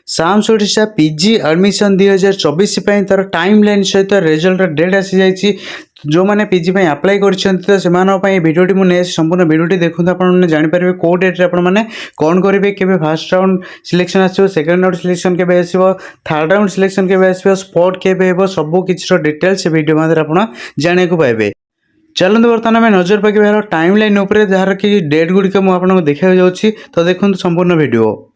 Sam's Odisha PG admission 2024 तार time line सहित result date आसी जाइए। जो मैंने पीजी अप्लाई कर भिडियोटी मुझे संपूर्ण भिडियोटी देखते आपने जापर कौ डेट्रे आपने कौन करेंगे के फास्ट राउंड सिलेक्शन आसो सेकेंड राउंड सिलेक्शन के आसो थर्ड राउंड सिलेक्शन के आसो स्पॉट के सब किसी डिटेल्स भिडियो मध्य आप जाना पाइबे। चलते बर्तमान आम नजर पकेबार टाइम लाइन उपर जार कि डेट गुड़िक मुझे देखा जाऊँगी तो देखो संपूर्ण भिडियो।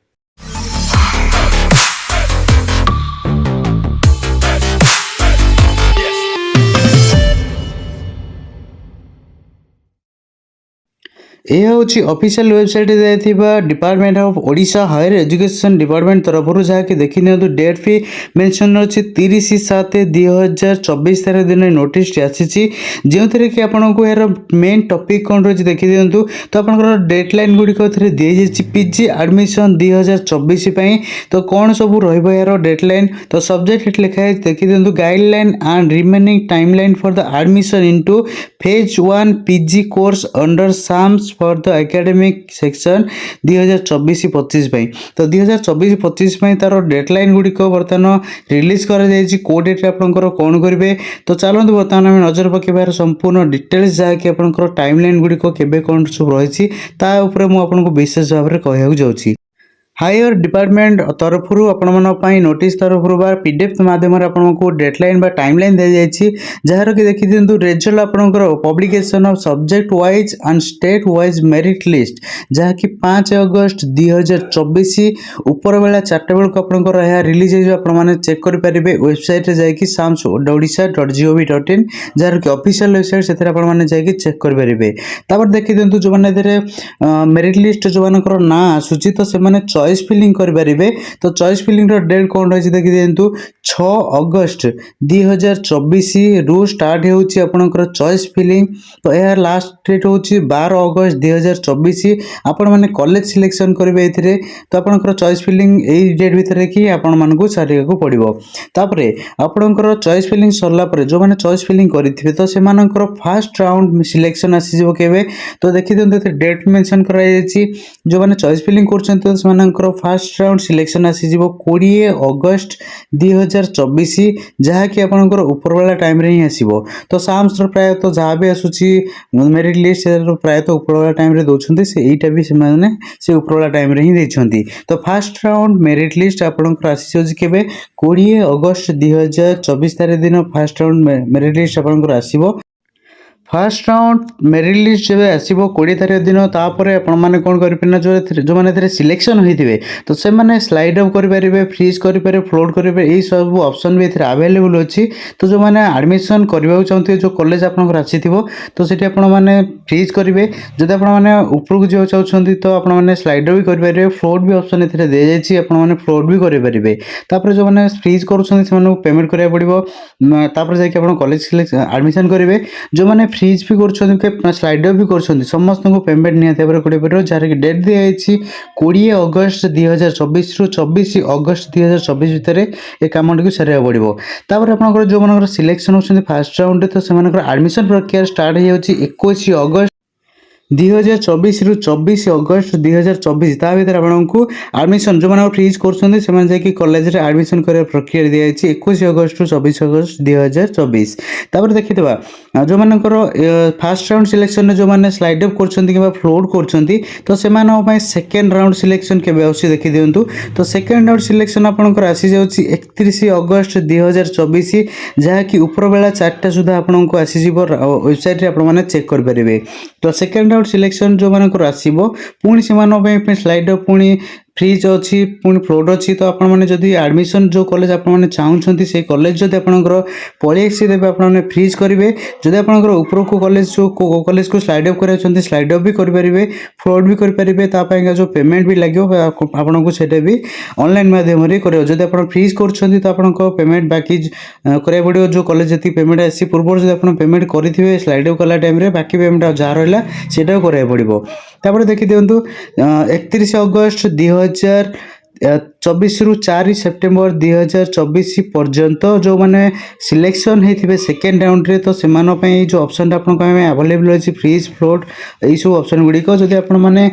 यह हूँ ऑफिशियल वेबसाइट जाइए department of Odisha higher education department तरफ जहाँकि देखी नि डेट भी मेंशन अच्छी 30/7/2024 तारीख दिन नोटिस आसी जो थे कि आपको यार मेन टॉपिक कौन रही देखी दिंतु। तो आप डेडलाइन गुड़िक दी जाइए पीजी एडमिशन 2024 तो कौन सब यार डेडलाइन तो सब्जेक्ट लिखाई देखी दिंतु guideline and remaining timeline for the admission into phase 1 PG course under SAMS for the academic section 2024-25 तो 2024-25 तार डेडलाइन गुड़िक बर्तमान रिलीज कर कौ डेट्रे आपंकर कौन करेंगे। तो चलते बर्तमान आम नजर पकेबार संपूर्ण डिटेल्स जहाँकि आपंकर टाइमलाइन गुड़िक केबे कौन सब रही मुझे विशेष भाव में कहूँ जाऊँगी। हायर डिपार्टमेंट तरफ आपण नोटिस तरफ पीडीएफ माध्यम आपको डेडलाइन बा टाइमलाइन दी जाइए जार कि देखी दिंतु रिजल्ट आपंकर publication of subject wise and state wise merit list जहाँकि 5 अगस्त 2024 ऊपर बेला 4टा बेलू आपंकर रिलीज हो चेक करेंगे वेबसाइट जाकि sams.odisha.gov.in जार कि ऑफिशियल वेबसाइट से आपने चेक करेंगे। देखी दिंतु जो मैंने मेरिट लिस्ट जो ना आसूची तो से चॉइस फिलिंग करेंगे। तो चॉइस फिलिंग डेट कौन रही देखी दिंतु 6 अगस्त 2024 रु स्टार्ट होकर चॉइस फिलिंग तो यह लास्ट डेट हूँ 12 अगस्त 2024 आपण मैंने कॉलेज सिलेक्शन करेंगे ये तो आपंकर चॉइस फिलिंग यही डेट भितर कि आपको सारे पड़ो। तापर आपंकर चॉइस फिलिंग सरला जो मैंने चॉइस फिलिंग करेंगे तो से फास्ट राउंड सिलेक्शन आसीज के तो देखी दिंतु डेट मेंशन कराई जो मैंने चॉइस फिलिंग कर फास्ट राउंड सिलेक्शन आसीज 20 अगस्त 2024 जहाँकि आपंकर उपरवाला टाइम रे ही आसीबो। तो साम्स प्राय तो जहाँ भी आसूची मेरिट लिस्ट प्राय तो उपरवाला टाइम रे दौरान से यहीटा भी से उपरवाला टाइम रे ही देछंती। तो फास्ट राउंड मेरिट लिस्ट आपंकर आसी केबे 20 अगस्त 2024 तारीख दिन फास्ट राउंड मेरिट लिस्ट आपंकर आसीबो। फास्ट राउंड मेरिट लिस्ट जब आसो 20 तारीख दिन तापर आपने कौन करेंगे जो मैंने सिलेक्शन होते तो से मैंने स्लाइड अप करेंगे फ्रीज करेंगे फ्लोट करेंगे यही सब ऑप्शन भी अवेलेबल अच्छी। तो जो मैंने एडमिशन करने चाहते जो कॉलेज आपंकर आसी तो सीटी आपने फ्रीज करेंगे जब आपने ऊपर को चाहते तो आपने स्लाइड भी करेंगे फ्लोट भी ऑप्शन ये दी जाइए आपने फ्लोट भी करेंगे। तापर जो मैंने फ्रीज कर पेमेंट कराया पड़ो तापर जाकि कॉलेज एडमिशन करेंगे जो मैंने फ्रीज भी कर स्लाइड भी कर समस्त को पेमेंट निहत पड़ो जार की डेट दी जाइए 20 अगस्त 2024 रु 24 अगस्त 2024 भितर ये कम टी सारे पड़ो। तापर आप जो मन सिलेक्शन होती फास्ट राउंड तो से एडमिशन प्रक्रिया स्टार्ट हो 21 अगस्त 2024 रु 24 अगस्त 2024 ता भर आपको एडमिशन जो मैंने फ्रीज कर कॉलेज रे एडमिशन कर प्रक्रिया दी जाइए 21 अगस्त रु 24 अगस्त 2024। तापर देखिए जो मानकर फास्ट राउंड सिलेक्शन जो मैंने स्लाइड अप कर फ्लोट कर तो से सेकेंड राउंड सिलेक्शन के देखी दिंतु। तो सेकेंड राउंड सिलेक्शन आपंकर आसी जा 31 अगस्त 2024 जहाँकि ऊपर बेला 4टा सुधा आपको आसीज वेबसाइट आपने चेक करेंगे। तो सेकेंड राउंड सिलेक्शन जो मानकर आसो पुणी से स्लाइड पुणी फ्रीज अच्छी पुणी फ्लोट अच्छी तो आपने जदि एडमिशन जो कॉलेज आपने चाहते से कॉलेज जब आपंकर पलि देवे आपने फ्रीज करेंगे जब आपंकर ऊपर को कॉलेज जो कॉलेज को स्लाइड अप कर स्लाइड अप भी करेंगे फ्लोट भी करेंगे जो पेमेंट भी लगे आपको से भी ऑनलाइन माध्यम कर जब आप फ्रीज कर तो आपको पेमेंट बाकी करा पड़ो जो कॉलेज जी पेमेंट आसी पूर्व जब आप पेमेंट करेंगे स्लाइड अप कला टाइम बाकी पेमेंट जहाँ रहा से करा पड़ो। तापर देखी दिंतु 31 अगस्त 2024 रु 4 सेप्टेम्बर 2024 पर्यंत जो मैंने सिलेक्शन होते सेकेंड राउंड रे तो से जो ऑप्शन आपको अवेलेबल अच्छी फ्रीज फ्लोट यही सब ऑप्शन गुड़िक जब आपने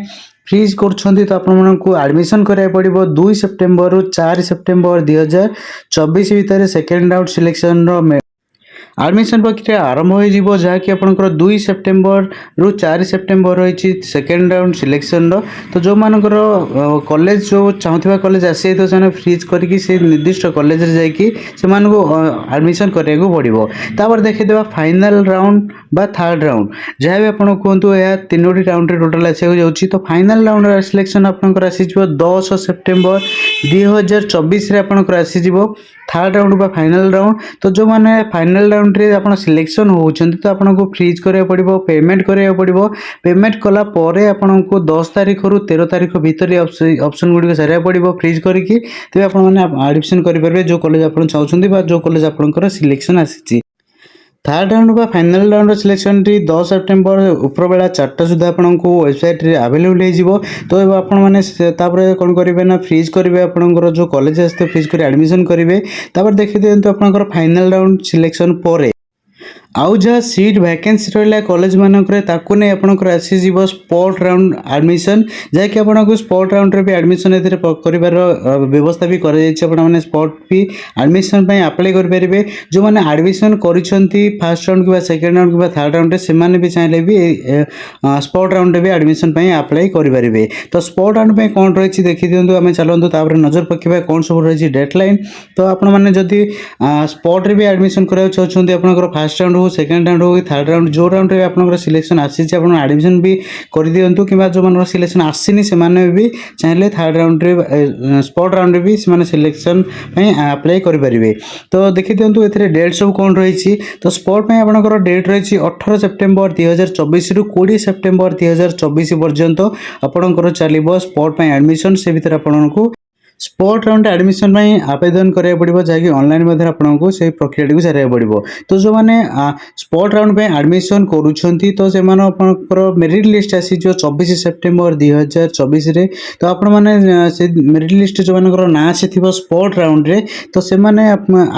फ्रीज କରୁଛନ୍ତି ତ ଆପଣମାନଙ୍କୁ ଆଡ଼ମିସନ୍ କରିବାକୁ ପଡ଼ିବ 2 ସେପ୍ଟେମ୍ବରରୁ 4 ସେପ୍ଟେମ୍ବର 2024 ଭିତରେ ସେକେଣ୍ଡ ରାଉଣ୍ଡ ସିଲେକ୍ସନର ଆଡ଼ମିସନ୍ ପ୍ରକ୍ରିୟା ଆରମ୍ଭ ହୋଇଯିବ, ଯାହାକି ଆପଣଙ୍କର 2 ସେପ୍ଟେମ୍ବରରୁ 4 ସେପ୍ଟେମ୍ବର ରହିଛି ସେକେଣ୍ଡ ରାଉଣ୍ଡ ସିଲେକ୍ସନର। ତ ଯେଉଁମାନଙ୍କର କଲେଜ ଯେଉଁ ଚାହୁଁଥିବା କଲେଜ ଆସିଯାଇଥିବ ସେମାନେ ଫ୍ରିଜ୍ କରିକି ସେ ନିର୍ଦ୍ଦିଷ୍ଟ କଲେଜରେ ଯାଇକି ସେମାନଙ୍କୁ ଆଡ଼ମିସନ୍ କରିବାକୁ ପଡ଼ିବ। ତାପରେ ଦେଖିଦେବା ଫାଇନାଲ୍ ରାଉଣ୍ଡ ବା ଥାର୍ଡ଼ ରାଉଣ୍ଡ, ଯାହା ବି ଆପଣ କୁହନ୍ତୁ, ଏହା 3ଟି ରାଉଣ୍ଡରେ ଟୋଟାଲ୍ ଆସିବାକୁ ଯାଉଛି। ତ ଫାଇନାଲ୍ ରାଉଣ୍ଡର ସିଲେକ୍ସନ୍ ଆପଣଙ୍କର ଆସିଯିବ 10 ସେପ୍ଟେମ୍ବର 2024ରେ ଆପଣଙ୍କର ଆସିଯିବ থার্ড রাউন্ড বা ফাইনাল রাউন্ড। তো ଯେଉଁମାନେ ଫାଇନାଲ୍ ରାଉଣ୍ଡରେ ଆପଣ ସିଲେକ୍ସନ୍ ହେଉଛନ୍ତି ତ ଆପଣଙ୍କୁ ଫ୍ରିଜ୍ କରିବାକୁ ପଡ଼ିବ, ପେମେଣ୍ଟ କରିବାକୁ ପଡ଼ିବ। ପେମେଣ୍ଟ କଲା ପରେ ଆପଣଙ୍କୁ 10 ତାରିଖରୁ 13 ତାରିଖ ଭିତରେ ଅପସନ୍ ଗୁଡ଼ିକ ସାରିବାକୁ ପଡ଼ିବ ଫ୍ରିଜ୍ କରିକି। ତେବେ ଆପଣମାନେ ଆଡ଼ମିସନ୍ କରିପାରିବେ ଯେଉଁ କଲେଜ ଆପଣ ଚାହୁଁଛନ୍ତି ବା ଯେଉଁ କଲେଜ ଆପଣଙ୍କର ସିଲେକ୍ସନ୍ ଆସିଛି। থার্ড রাউন্ড বা ফাইনাল রাউন্ডର ସିଲେକ୍ସନ୍ଟି 10 ସେପ୍ଟେମ୍ବର ଉପରବେଳା 4ଟା ସୁଦ୍ଧା ଆପଣଙ୍କୁ ୱେବସାଇଟ୍ରେ ଆଭେଲେବୁଲ୍ ହେଇଯିବ। ତ ଏବେ ଆପଣମାନେ ତାପରେ କ'ଣ କରିବେ ନା ଫ୍ରିଜ୍ କରିବେ ଆପଣଙ୍କର ଯେଉଁ କଲେଜ ଆସିଥିବ, ଫ୍ରିଜ୍ କରି ଆଡ଼ମିସନ୍ କରିବେ। ତାପରେ ଦେଖିଦିଅନ୍ତୁ ଆପଣଙ୍କର ଫାଇନାଲ୍ ରାଉଣ୍ଡ ସିଲେକ୍ସନ୍ ପରେ ଆଉ ଯାହା ସିଟ୍ ଭ୍ୟାକେନ୍ସି ରହିଲା କଲେଜମାନଙ୍କରେ ତାକୁ ନେଇ ଆପଣଙ୍କର ଆସିଯିବ ସ୍ପଟ୍ ରାଉଣ୍ଡ ଆଡ଼ମିସନ୍, ଯାହାକି ଆପଣଙ୍କୁ ସ୍ପଟ୍ ରାଉଣ୍ଡରେ ବି ଆଡ଼ମିସନ୍ ଏଥିରେ କରିବାର ବ୍ୟବସ୍ଥା ବି କରାଯାଇଛି। ଆପଣମାନେ ସ୍ପଟ୍ ବି ଆଡ଼ମିସନ୍ ପାଇଁ ଆପ୍ଲାଏ କରିପାରିବେ। ଯେଉଁମାନେ ଆଡ଼ମିସନ୍ କରିଛନ୍ତି ଫାର୍ଷ୍ଟ ରାଉଣ୍ଡ କିମ୍ବା ସେକେଣ୍ଡ ରାଉଣ୍ଡ କିମ୍ବା ଥାର୍ଡ଼ ରାଉଣ୍ଡରେ ସେମାନେ ବି ଚାହିଁଲେ ବି ସ୍ପଟ୍ ରାଉଣ୍ଡରେ ବି ଆଡ଼ମିସନ୍ ପାଇଁ ଆପ୍ଲାଏ କରିପାରିବେ। ତ ସ୍ପଟ୍ ରାଉଣ୍ଡ ପାଇଁ କ'ଣ ରହିଛି ଦେଖିଦିଅନ୍ତୁ, ଆମେ ଚାଲନ୍ତୁ ତାପରେ ନଜର ପକାଇବା କ'ଣ ସବୁ ରହିଛି ଡେଡ଼ଲାଇନ୍। ତ ଆପଣମାନେ ଯଦି ସ୍ପଟ୍ରେ ବି ଆଡ଼ମିସନ୍ କରିବାକୁ ଚାହୁଁଛନ୍ତି, ଆପଣଙ୍କର ଫାର୍ଷ୍ଟ ରାଉଣ୍ଡ ହଉ, ସେକେଣ୍ଡ ରାଉଣ୍ଡ ହଉ, ଥାର୍ଡ଼ ରାଉଣ୍ଡ ଯେଉଁ ରାଉଣ୍ଡରେ ଆପଣଙ୍କର ସିଲେକ୍ସନ୍ ଆସିଛି ଆପଣ ଆଡ଼ମିସନ୍ ବି କରିଦିଅନ୍ତୁ। କିମ୍ବା ଯେଉଁମାନଙ୍କର ସିଲେକ୍ସନ୍ ଆସିନି ସେମାନେ ବି ଚାହିଁଲେ ଥାର୍ଡ଼ ରାଉଣ୍ଡରେ ସ୍ପଟ୍ ରାଉଣ୍ଡରେ ବି ସେମାନେ ସିଲେକ୍ସନ୍ ପାଇଁ ଆପ୍ଲାଏ କରିପାରିବେ। ତ ଦେଖିଦିଅନ୍ତୁ ଏଥିରେ ଡେଟ୍ ସବୁ କ'ଣ ରହିଛି। ତ ସ୍ପଟ୍ ପାଇଁ ଆପଣଙ୍କର ଡେଟ୍ ରହିଛି 18 ସେପ୍ଟେମ୍ବର 2024ରୁ 20 ସେପ୍ଟେମ୍ବର 2024 ପର୍ଯ୍ୟନ୍ତ ଆପଣଙ୍କର ଚାଲିବ ସ୍ପଟ୍ ପାଇଁ ଆଡ଼ମିସନ୍। ସେ ଭିତରେ ଆପଣଙ୍କୁ ସ୍ପଟ୍ ରାଉଣ୍ଡ ଆଡ଼ମିସନ୍ ପାଇଁ ଆବେଦନ କରିବାକୁ ପଡ଼ିବ, ଯାହାକି ଅନଲାଇନ୍ ମଧ୍ୟରେ ଆପଣଙ୍କୁ ସେହି ପ୍ରକ୍ରିୟାଟିକୁ ସାରିବାକୁ ପଡ଼ିବ। ତ ଯେଉଁମାନେ ସ୍ପଟ୍ ରାଉଣ୍ଡ ପାଇଁ ଆଡ଼ମିସନ୍ କରୁଛନ୍ତି ତ ସେମାନେ ଆପଣଙ୍କର ମେରିଟ୍ ଲିଷ୍ଟ ଆସିଯିବ 24 ସେପ୍ଟେମ୍ବର 2024ରେ। ତ ଆପଣମାନେ ସେ ମେରିଟ୍ ଲିଷ୍ଟରେ ଯେଉଁମାନଙ୍କର ନାଁ ଆସିଥିବ ସ୍ପଟ୍ ରାଉଣ୍ଡରେ ତ ସେମାନେ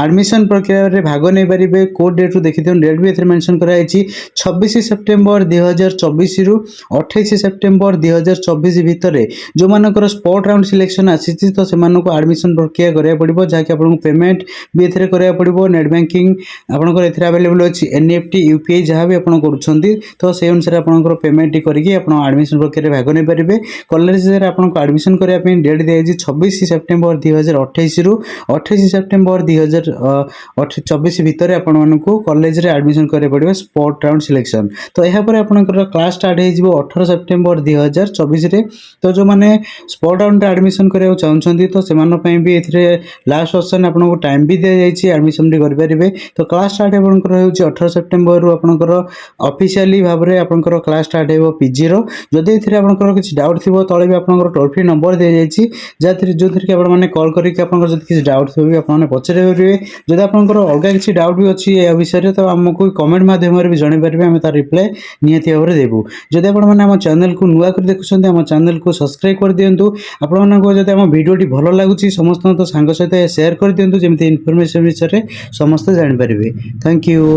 ଆଡ଼ମିସନ୍ ପ୍ରକ୍ରିୟାରେ ଭାଗ ନେଇପାରିବେ। କେଉଁ ଡେଟ୍ରୁ ଦେଖିଦିଅନ୍ତୁ, ଡେଟ୍ ବି ଏଥିରେ ମେନସନ୍ କରାଯାଇଛି 26 ସେପ୍ଟେମ୍ବର 2024ରୁ 28 ସେପ୍ଟେମ୍ବର 2024 ଭିତରେ ଯେଉଁମାନଙ୍କର ସ୍ପଟ୍ ରାଉଣ୍ଡ ସିଲେକ୍ସନ୍ ଆସିଛି ତ ସେମାନଙ୍କୁ ଆଡ଼ମିସନ୍ ପ୍ରକ୍ରିୟା କରିବାକୁ ପଡ଼ିବ, ଯାହାକି ଆପଣଙ୍କୁ ପେମେଣ୍ଟ ବି ଏଥିରେ କରିବାକୁ ପଡ଼ିବ। ନେଟ୍ ବ୍ୟାଙ୍କିଂ ଆପଣଙ୍କର ଏଥିରେ ଆଭେଲେବୁଲ୍ ଅଛି, NEFT UPI ଯାହା ବି ଆପଣ କରୁଛନ୍ତି ତ ସେଇ ଅନୁସାରେ ଆପଣଙ୍କର ପେମେଣ୍ଟଟି କରିକି ଆପଣ ଆଡ଼ମିସନ୍ ପ୍ରକ୍ରିୟାରେ ଭାଗ ନେଇପାରିବେ। କଲେଜରେ ଆପଣଙ୍କୁ ଆଡ଼ମିସନ୍ କରିବା ପାଇଁ ଡେଟ୍ ଦିଆଯାଇଛି 26 ସେପ୍ଟେମ୍ବର 2028ରୁ 28 ସେପ୍ଟେମ୍ବର 2024 ଭିତରେ ଆପଣମାନଙ୍କୁ କଲେଜରେ ଆଡ଼ମିସନ୍ କରିବାକୁ ପଡ଼ିବ ସ୍ପଟ୍ ରାଉଣ୍ଡ ସିଲେକ୍ସନ୍। ତ ଏହାପରେ ଆପଣଙ୍କର କ୍ଲାସ୍ ଷ୍ଟାର୍ଟ ହେଇଯିବ 18 ସେପ୍ଟେମ୍ବର 2024ରେ। ତ ଯେଉଁମାନେ ସ୍ପଟ୍ ରାଉଣ୍ଡରେ ଆଡ଼ମିସନ୍ କରିବାକୁ ଚାହୁଁଛନ୍ତି ତ ସେମାନଙ୍କ ପାଇଁ ବି ଏଥିରେ ଲାଷ୍ଟ ଅପସନ୍ ଆପଣଙ୍କୁ ଟାଇମ୍ ବି ଦିଆଯାଇଛି, ଆଡ଼ମିସନ୍ ବି କରିପାରିବେ। ତ କ୍ଲାସ୍ ଷ୍ଟାର୍ଟ ଆପଣଙ୍କର ହେଉଛି 18 ସେପ୍ଟେମ୍ବରରୁ ଆପଣଙ୍କର ଅଫିସିଆଲି ଭାବରେ ଆପଣଙ୍କର କ୍ଲାସ୍ ଷ୍ଟାର୍ଟ ହେବ PGର। ଯଦି ଏଥିରେ ଆପଣଙ୍କର କିଛି ଡାଉଟ୍ ଥିବ ତଳେ ବି ଆପଣଙ୍କର ଟୋଲ୍ ଫ୍ରି ନମ୍ବର ଦିଆଯାଇଛି, ଯେଉଁଥିରେ କି ଆପଣମାନେ କଲ୍ କରିକି ଆପଣଙ୍କର ଯଦି କିଛି ଡାଉଟ୍ ଥିବ ବି ଆପଣମାନେ ପଚାରିପାରିବେ। ଯଦି ଆପଣଙ୍କର ଅଲଗା କିଛି ଡାଉଟ୍ ବି ଅଛି ଏହା ବିଷୟରେ ତ ଆମକୁ କମେଣ୍ଟ ମାଧ୍ୟମରେ ବି ଜଣାଇପାରିବେ, ଆମେ ତାର ରିପ୍ଲାଏ ନିହାତି ଭାବରେ ଦେବୁ। ଯଦି ଆପଣମାନେ ଆମ ଚ୍ୟାନେଲକୁ ନୂଆ କରି ଦେଖୁଛନ୍ତି ଆମ ଚ୍ୟାନେଲକୁ ସବସ୍କ୍ରାଇବ୍ କରିଦିଅନ୍ତୁ। ଆପଣମାନଙ୍କୁ ଯଦି ଆମ ଭିଡ଼ିଓଟି ଭଲ ଲାଗୁଛି ସମସ୍ତଙ୍କ ସାଙ୍ଗ ସହିତ ସେୟାର କରିଦିଅନ୍ତୁ, ଯେମିତି ଇନଫର୍ମେସନ୍ ବିଷୟରେ ସମସ୍ତେ ଜାଣିପାରିବେ। Thank you.